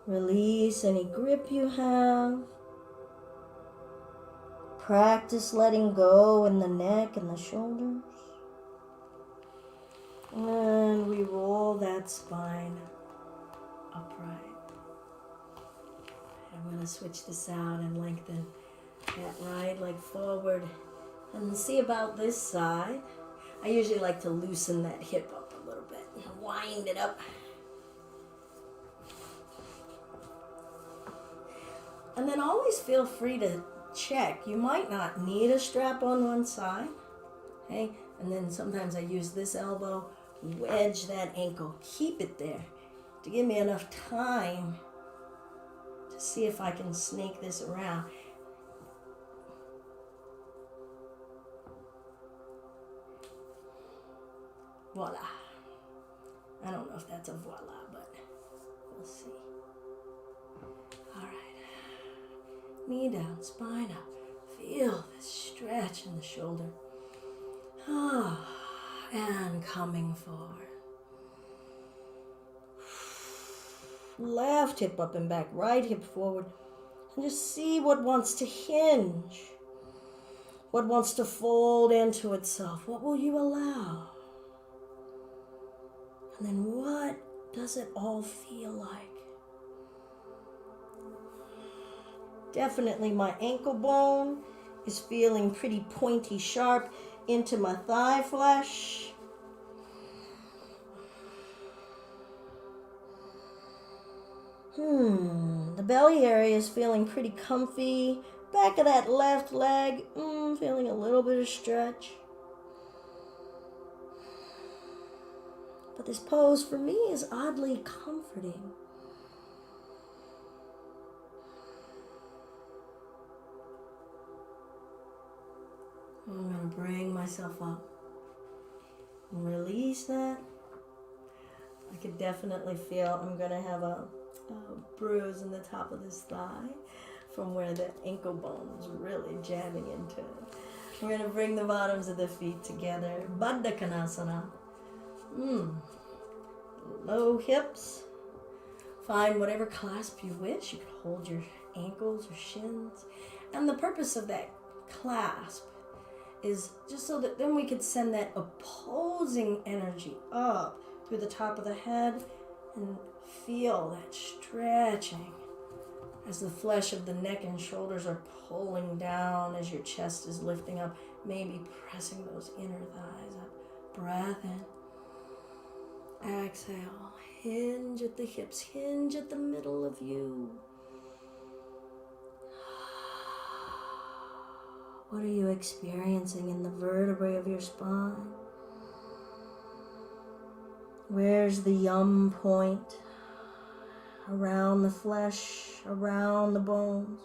Release any grip you have. Practice letting go in the neck and the shoulders. And we roll that spine upright. I'm going to switch this out and lengthen that right leg forward. And see about this side. I usually like to loosen that hip up a little bit and wind it up. And then always feel free to check. You might not need a strap on one side. Okay? And then sometimes I use this elbow, wedge that ankle, keep it there to give me enough time to see if I can snake this around. Voila. I don't know if that's a voila, but we'll see. All right. Knee down, spine up. Feel the stretch in the shoulder. And coming forward. Left hip up and back, right hip forward. And just see what wants to hinge. What wants to fold into itself. What will you allow? And then what does it all feel like? Definitely my ankle bone is feeling pretty pointy sharp into my thigh flesh. The belly area is feeling pretty comfy. Back of that left leg, feeling a little bit of stretch. But this pose for me is oddly comforting. I'm going to bring myself up. Release that. I could definitely feel I'm going to have a bruise in the top of this thigh from where the ankle bone is really jamming into it. We're going to bring the bottoms of the feet together. Baddha Konasana. Low hips. Find whatever clasp you wish. You could hold your ankles or shins. And the purpose of that clasp is just so that then we could send that opposing energy up through the top of the head and feel that stretching as the flesh of the neck and shoulders are pulling down as your chest is lifting up, maybe pressing those inner thighs up. Breath in. Exhale. Hinge at the hips. Hinge at the middle of you. What are you experiencing in the vertebrae of your spine? Where's the yum point? Around the flesh, around the bones.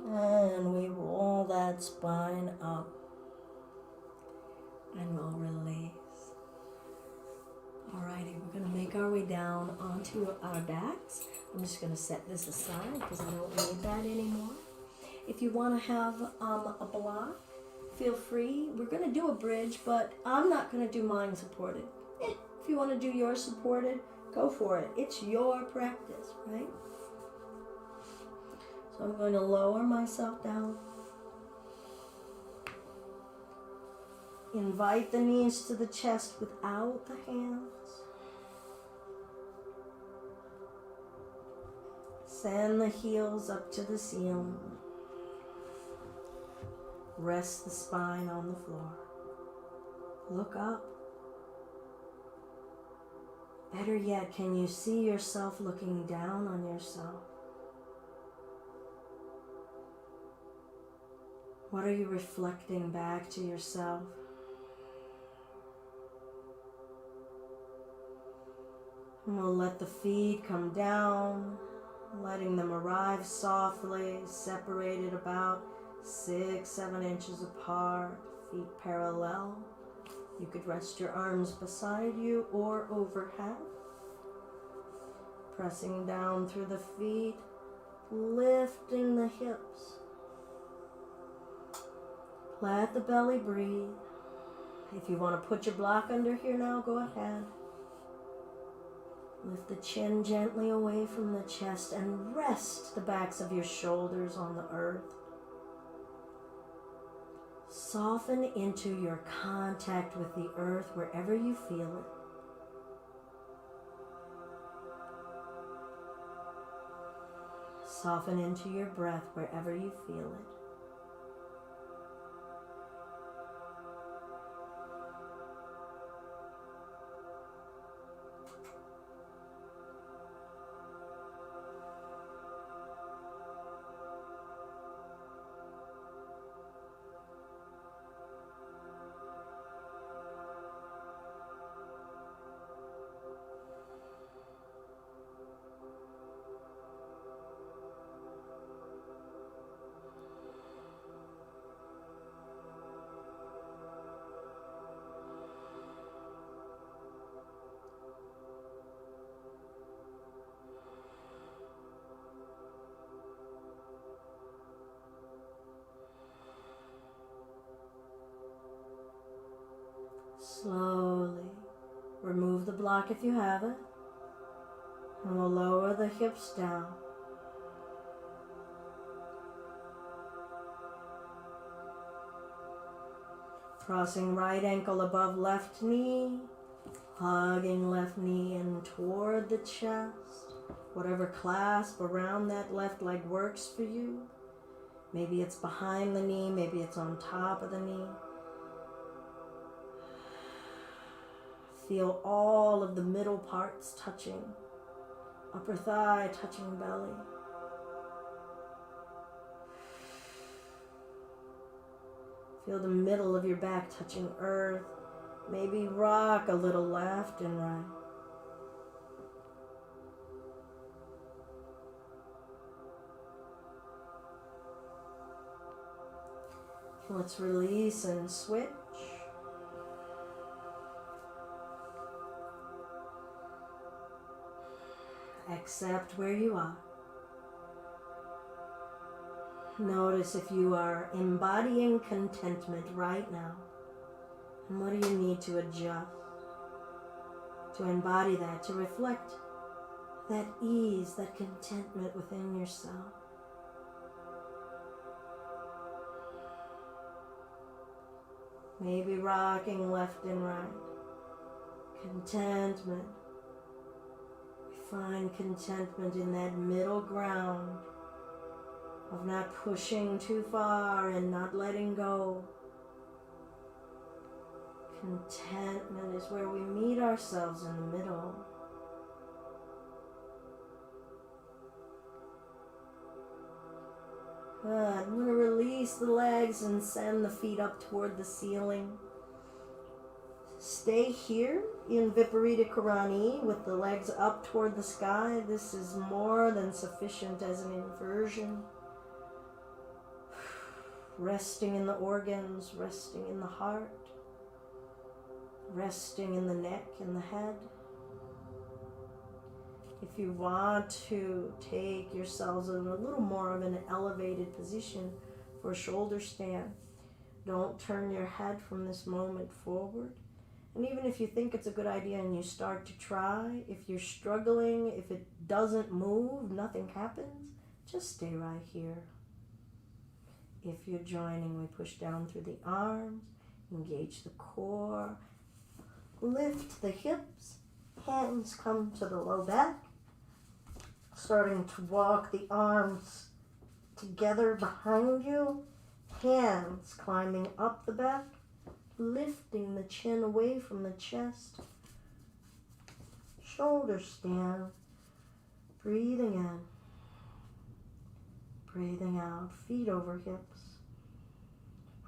And we roll that spine up and we'll release. Alrighty, we're going to make our way down onto our backs. I'm just going to set this aside because I don't need that anymore. If you want to have a block, feel free. We're going to do a bridge, but I'm not going to do mine supported. If you want to do yours supported, go for it. It's your practice, right? So I'm going to lower myself down. Invite the knees to the chest without the hands. Send the heels up to the ceiling. Rest the spine on the floor. Look up. Better yet, can you see yourself looking down on yourself? What are you reflecting back to yourself? And we'll let the feet come down, letting them arrive softly, separated about 6-7 inches apart, feet parallel. You could rest your arms beside you or overhead. Pressing down through the feet, lifting the hips. Let the belly breathe. If you want to put your block under here now, go ahead. Lift the chin gently away from the chest and rest the backs of your shoulders on the earth. Soften into your contact with the earth wherever you feel it. Soften into your breath wherever you feel it. Slowly remove the block if you have it, and we'll lower the hips down. Crossing right ankle above left knee, hugging left knee in toward the chest. Whatever clasp around that left leg works for you. Maybe it's behind the knee, maybe it's on top of the knee. Feel all of the middle parts touching. Upper thigh touching belly. Feel the middle of your back touching earth. Maybe rock a little left and right. Let's release and switch. Accept where you are. Notice if you are embodying contentment right now. And what do you need to adjust? To embody that, to reflect that ease, that contentment within yourself. Maybe rocking left and right. Contentment. Find contentment in that middle ground of not pushing too far and not letting go. Contentment is where we meet ourselves in the middle. Good. I'm going to release the legs and send the feet up toward the ceiling. Stay here in Viparita Karani with the legs up toward the sky. This is more than sufficient as an inversion. Resting in the organs, resting in the heart, resting in the neck and the head. If you want to take yourselves in a little more of an elevated position for a shoulder stand, don't turn your head from this moment forward. And even if you think it's a good idea and you start to try, if you're struggling, if it doesn't move, nothing happens, just stay right here. If you're joining, we push down through the arms, engage the core, lift the hips, hands come to the low back, starting to walk the arms together behind you, hands climbing up the back, lifting the chin away from the chest, shoulder stand, breathing in, breathing out, feet over hips,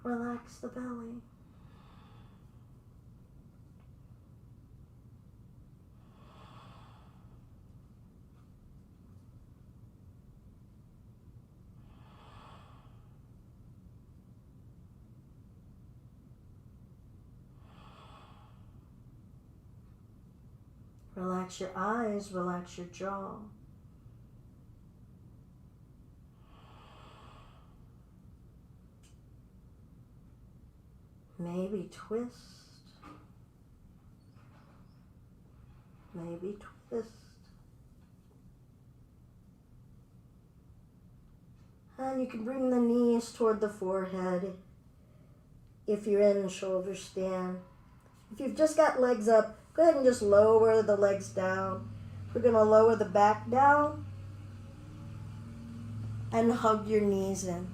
relax the belly. Relax your eyes, relax your jaw. Maybe twist. Maybe twist. And you can bring the knees toward the forehead if you're in shoulder stand. If you've just got legs up, go ahead and just lower the legs down. We're going to lower the back down and hug your knees in.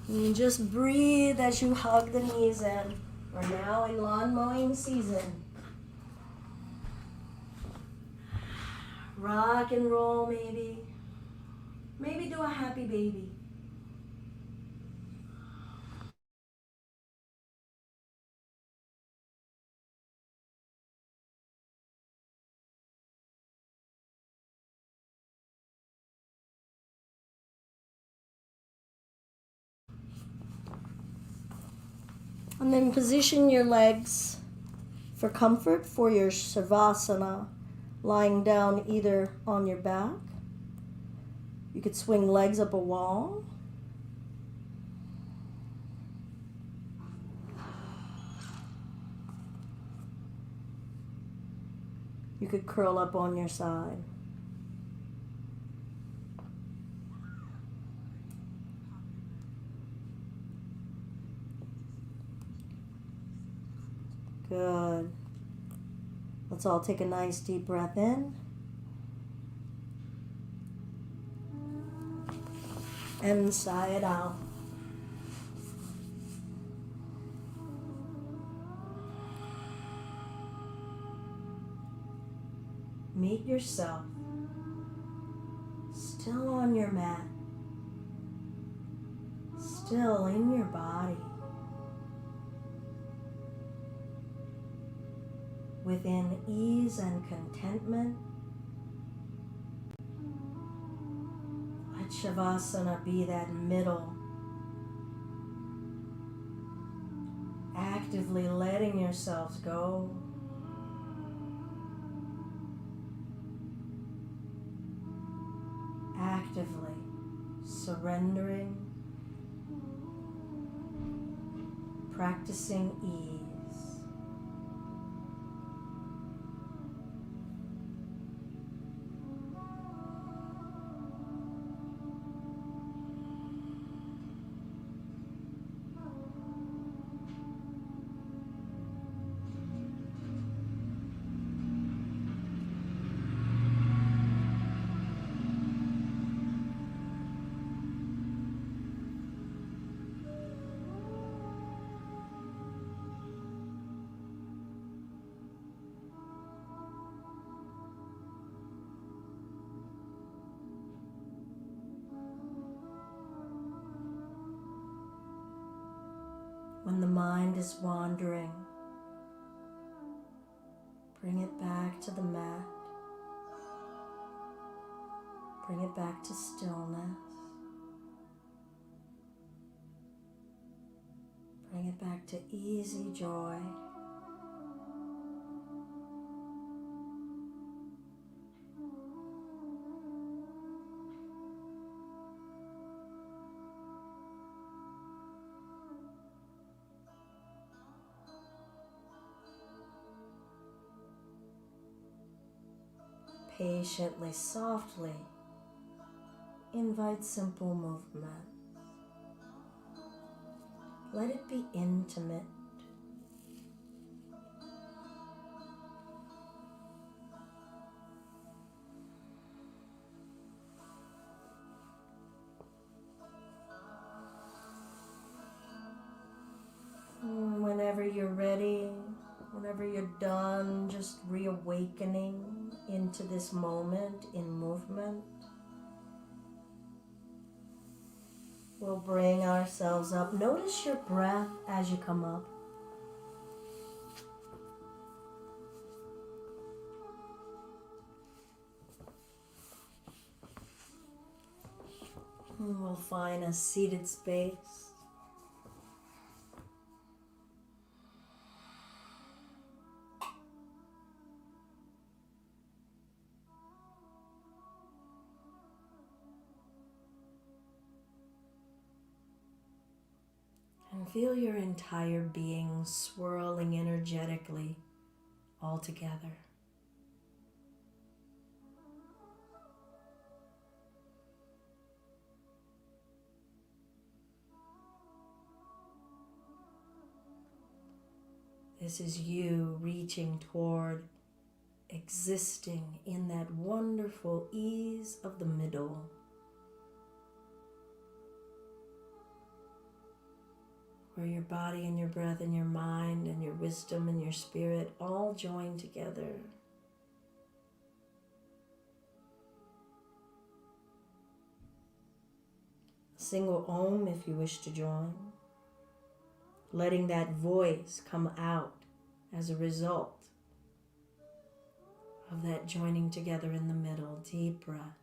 And just breathe as you hug the knees in. We're now in lawn mowing season. Rock and roll maybe. Maybe do a happy baby. And then position your legs for comfort for your Savasana, lying down either on your back. You could swing legs up a wall. You could curl up on your side. Good. Let's all take a nice deep breath in. And sigh it out. Meet yourself still on your mat, still in your body, within ease and contentment. Let Shavasana be that middle, actively letting yourselves go. Actively surrendering, practicing ease. When the mind is wandering, bring it back to the mat. Bring it back to stillness. Bring it back to easy joy. Patiently, softly, invite simple movement. Let it be intimate. Whenever you're ready, whenever you're done, just reawakening into this moment in movement, we'll bring ourselves up. Notice your breath as you come up. And we'll find a seated space. And feel your entire being swirling energetically all together. This is you reaching toward existing in that wonderful ease of the middle. Where your body and your breath and your mind and your wisdom and your spirit all join together. A single Om if you wish to join. Letting that voice come out as a result of that joining together in the middle. Deep breath.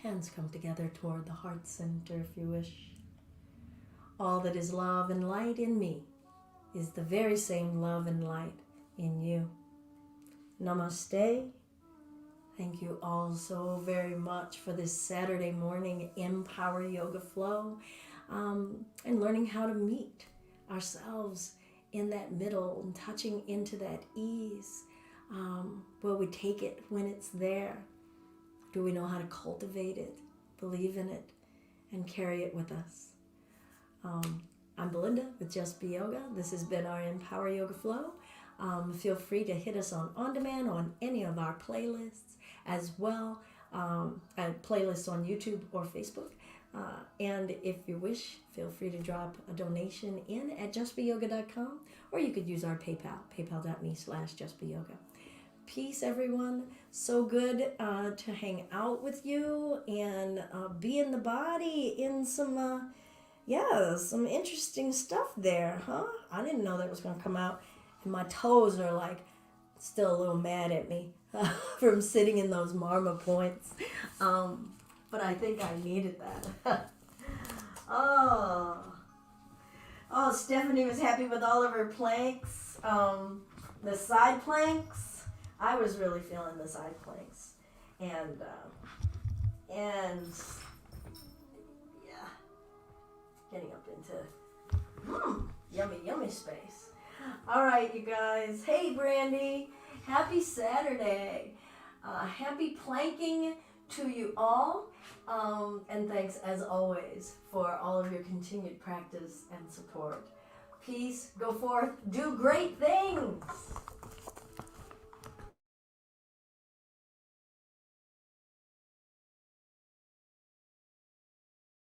Hands come together toward the heart center if you wish. All that is love and light in me is the very same love and light in you. Namaste. Thank you all so very much for this Saturday morning Empower Yoga Flow and learning how to meet ourselves in that middle and touching into that ease. Will we take it when it's there? Do we know how to cultivate it, believe in it, and carry it with us? I'm Belinda with Just Be Yoga. This has been our Empower Yoga Flow. Feel free to hit us on demand on any of our playlists as well, playlists on YouTube or Facebook. And if you wish, feel free to drop a donation in at justbeyoga.com, or you could use our PayPal, paypal.me/justbeyoga. Peace, everyone. So good to hang out with you and be in the body in some interesting stuff there, huh? I didn't know that was going to come out. And my toes are like still a little mad at me from sitting in those marma points. But I think I needed that. Oh, Stephanie was happy with all of her planks. The side planks. I was really feeling the side planks, and getting up into yummy space. All right, you guys. Hey, Brandy. Happy Saturday. Happy planking to you all, and thanks as always for all of your continued practice and support. Peace. Go forth. Do great things.